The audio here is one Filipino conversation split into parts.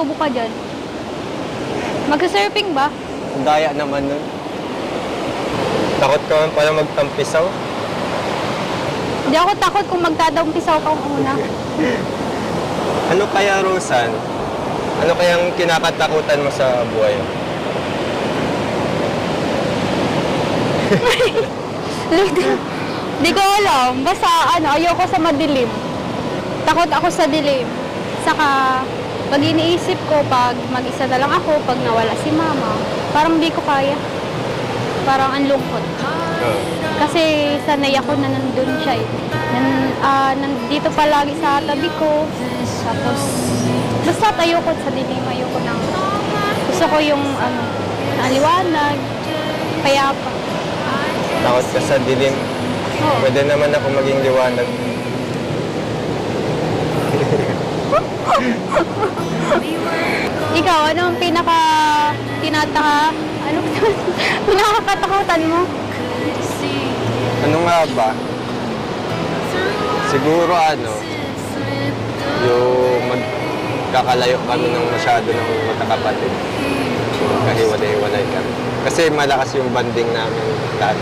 susubo ka dyan. Mag-surfing ba? Ang daya naman nun. Takot ka man pala magtampisaw. Hindi ako takot kung magdadampisaw ka una. Ano kaya, Rosan? Ano kayang kinakatakutan mo sa buhay mo? Hindi ko alam. Basta ayoko sa madilim. Takot ako sa dilim. Saka, pag iniisip ko, pag mag-isa na lang ako, pag nawala si mama, parang di ko kaya. Parang ang lungkot. Kasi sanay ako na nandun siya eh. Nandito palagi sa tabi ko. Tapos, basta ayoko sa dilim. Ayoko nang, gusto ko yung aliwanag, payapa. Takot ka sa dilim. Oo. Pwede naman ako maging liwanag. Ikaw, ano ang pinakakatakutan mo? Ano nga ba? Siguro yung magkakalayo kami ng masyado ng magkakapatid. Kahiwalay-hiwalay kami. Kasi malakas yung banding namin lahat.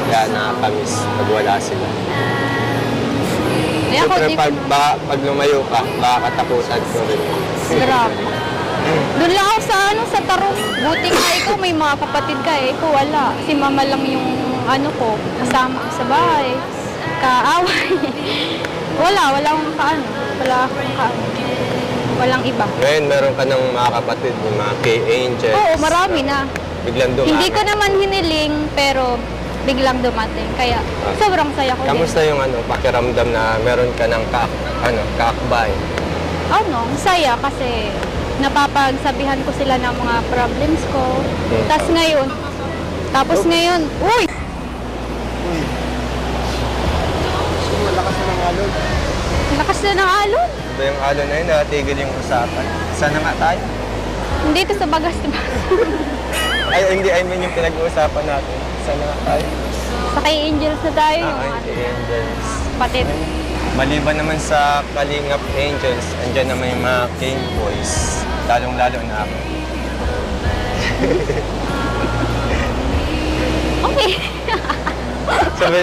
Kaya nakakamiss pag wala sila. Eh, ako, Siyempre, pag lumayo ka, makakatakutan ko rin. Grabe. Doon lang ako sa tarong. Buti nga ikaw, may mga kapatid ka eh. Ikaw wala. Si mama lang yung ko, kasama ko sa bahay. Kaaway. Wala akong walang iba. Ngayon, meron ka ng mga kapatid, yung mga K-Angels. Oo, marami na. Biglang dumami. Hindi ko naman hiniling, pero biglang dumating. Kaya sobrang saya ko Kamusta yung pakiramdam na meron ka ng kaakbay? Ang saya kasi napapagsabihan ko sila ng mga problems ko. Tapos ngayon, uy! Malakas na ng alon. Lakas na ng alon. Ito yung alon na yun, natigil yung usapan. Sana nga tayo. Dito sa bagas, diba? Ay, hindi, I mean yung pinag-uusapan natin. Sana nga tayo. Sa kay Angels na tayo yung Angels. patid. Maliban naman sa Kalingap Angels, andyan naman yung mga King Boys. Lalong-lalo na ako. Okay. Sabi,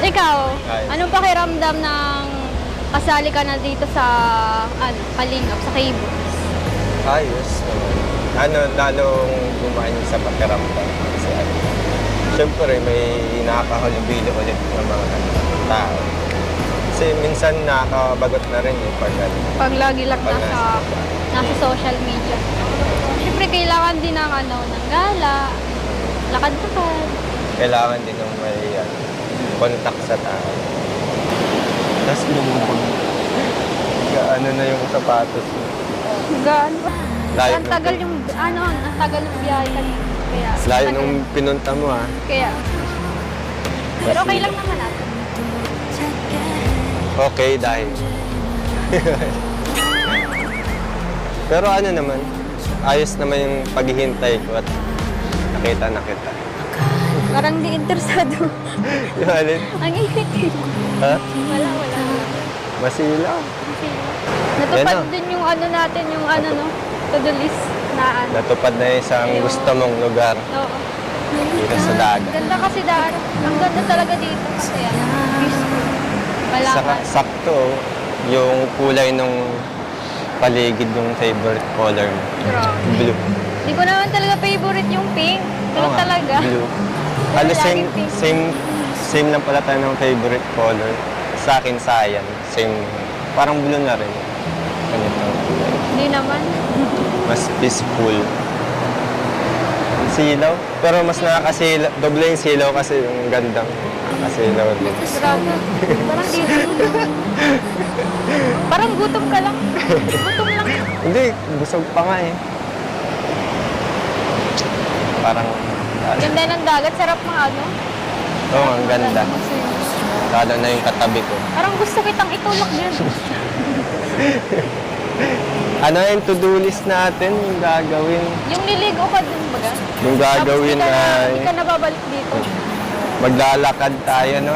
Ikaw, Ayos. anong pakiramdam ng kasali ka na dito sa Kalingap, sa Cable? ayos naman. Lalong gumain sa pakiramdam. Kasi siyempre may nakakahalubilo ulit ng mga tao. Kasi minsan nakakabagot na rin Pag lagi lang Pag nasa social media. Siyempre, kailangan din ng ng gala, lakad-lakad. kailangan din ng may contact sa tao. Tapos lumubog. Ano na yung sapatos mo. Gaano ba? Layo Ang tagal yung, ang tagal ng biyahe kanina. Kaya, Layo nung pinunta mo Kaya, pero okay lang naman natin. Okay dahil. Pero naman, ayos naman yung paghihintay ko at nakita na kita. Parang di interesado. Yung alin? Ang init. Ha? Wala. Masila. Natupad Yan na. din yung natin, yung to-do list na Natupad na isang Ayun. gusto mong lugar Oo. dito sa dagat. Ganda kasi daan. Ang ganda talaga dito kasi peaceful. Saka Malakas. sakto yung kulay ng paligid yung favorite color mo. Grabe. Blue. Hindi ko naman talaga favorite yung pink. Pero Oo nga, talaga. Blue. Pero Same, laging pink. same lang pala tayo ng favorite color. Sa akin, cyan. Same. Parang blue na rin. Ganito. Hindi naman. Mas peaceful. Silaw. Pero mas nakakasilaw. Doble yung silaw kasi yung gandang nakakasilaw din. Grabe. Parang dito. Parang gutom ka lang. Gutom lang. Hindi, busog pa nga eh. Parang, Ganda ng dagat. Sarap mga oo, ang ganda. Lalo na yung katabi ko. Parang gusto kitang itulak din. Ano yung to-do list natin, yung gagawin? Yung niligo ka dun baga. Yung gagawin Tapos ay hindi ka nababalik dito. maglalakad tayo, no?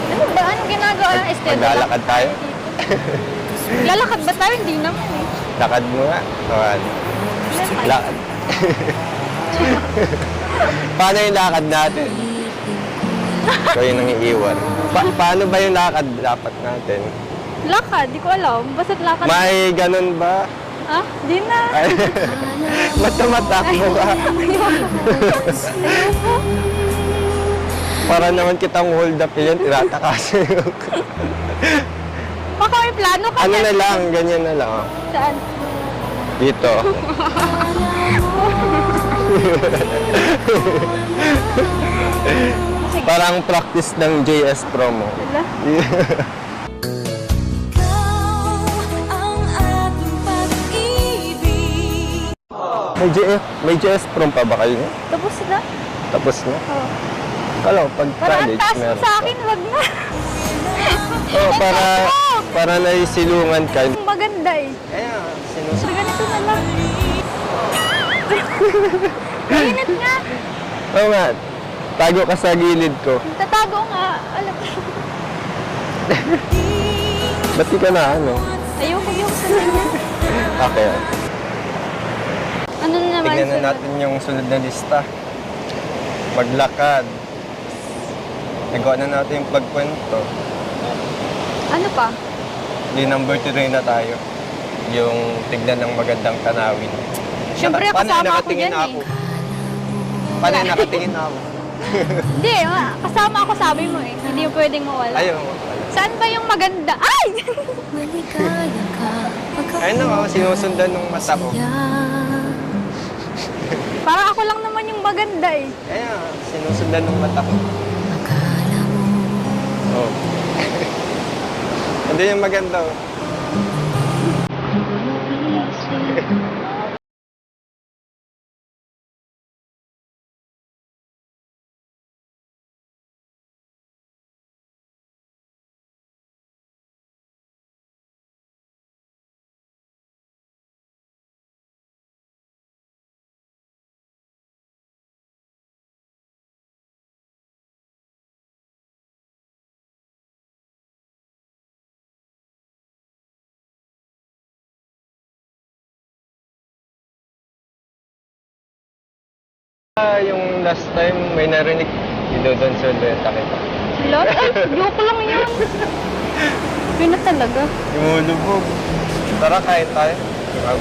Ano ba? Anong ginagawa ng estero? Maglalakad tayo? Lalakad ba tayo? Hindi naman eh. Lakad mo nga. Ayan. Lakad. Paano yung lakad natin? Ikaw yung nangiiwan. Paano ba yung lakad dapat natin? Lakad, di ko alam. Basta't lakad. May ganun ba? Ah, di na. Ay, mata-matakbo ka. Para naman kitang hold up yan, tiratakasin ko. Baka may plano ka Ano na. na lang, ganyan na lang. Oh. Saan? Dito. Parang practice ng JS Pro mo. Wala. May JS Pro pa ba kayo? Tapos na. Tapos na? Oh. Kala ko, pag Parang ang college, taas mo meron sa pa. akin, wag na. Oh, para naisilungan ka. Maganda eh. Kaya, So, ganito na lang. Mainit nga. Oo nga, tago ka sa gilid ko. Tatago nga. Alam mo. Ba't di ka na ano? Ayoko yung sunod. Okay. Ano na naman Tignan na sunod? natin yung sunod na lista. Maglakad. Nagawa na natin yung pagkwento. Ano pa? Di number 3 na tayo. Yung tignan ng magandang tanawin. Siyempre, Paano kasama ako nakatingin dyan ako? eh. Paano nakatingin ako? Hindi, kasama ako sabi mo eh. Hindi yung pwedeng mawala. Ayun. Saan ba yung maganda? Ay! Ayun na, sinusundan ng mata ko. Parang ako lang naman yung maganda eh. Ayun, sinusundan ng mata ko. Oh. Hindi yung maganda. Oh. Yung last time, may narinig, idodon suleta kita. Lot? Ay, joke lang yun. Yun na talaga. Lumulubog. Tara, kain tayo.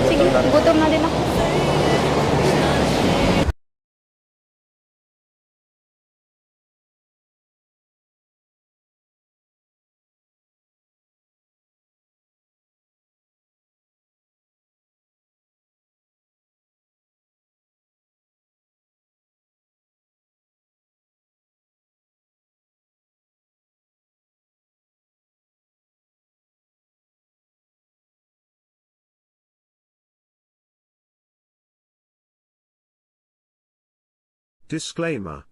Sige, Gutom na. gutom na din ako. Disclaimer.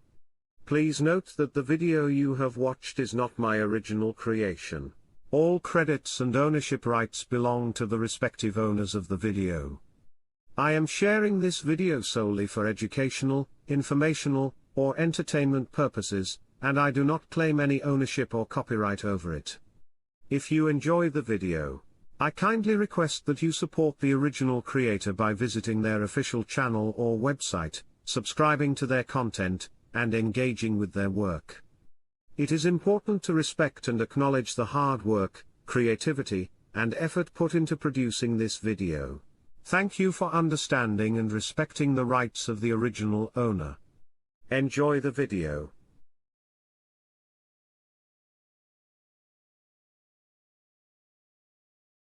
Please note that the video you have watched is not my original creation. All credits and ownership rights belong to the respective owners of the video. I am sharing this video solely for educational, informational, or entertainment purposes, and I do not claim any ownership or copyright over it. If you enjoy the video, I kindly request that you support the original creator by visiting their official channel or website, subscribing to their content, and engaging with their work. It is important to respect and acknowledge the hard work, creativity, and effort put into producing this video. Thank you for understanding and respecting the rights of the original owner. Enjoy the video.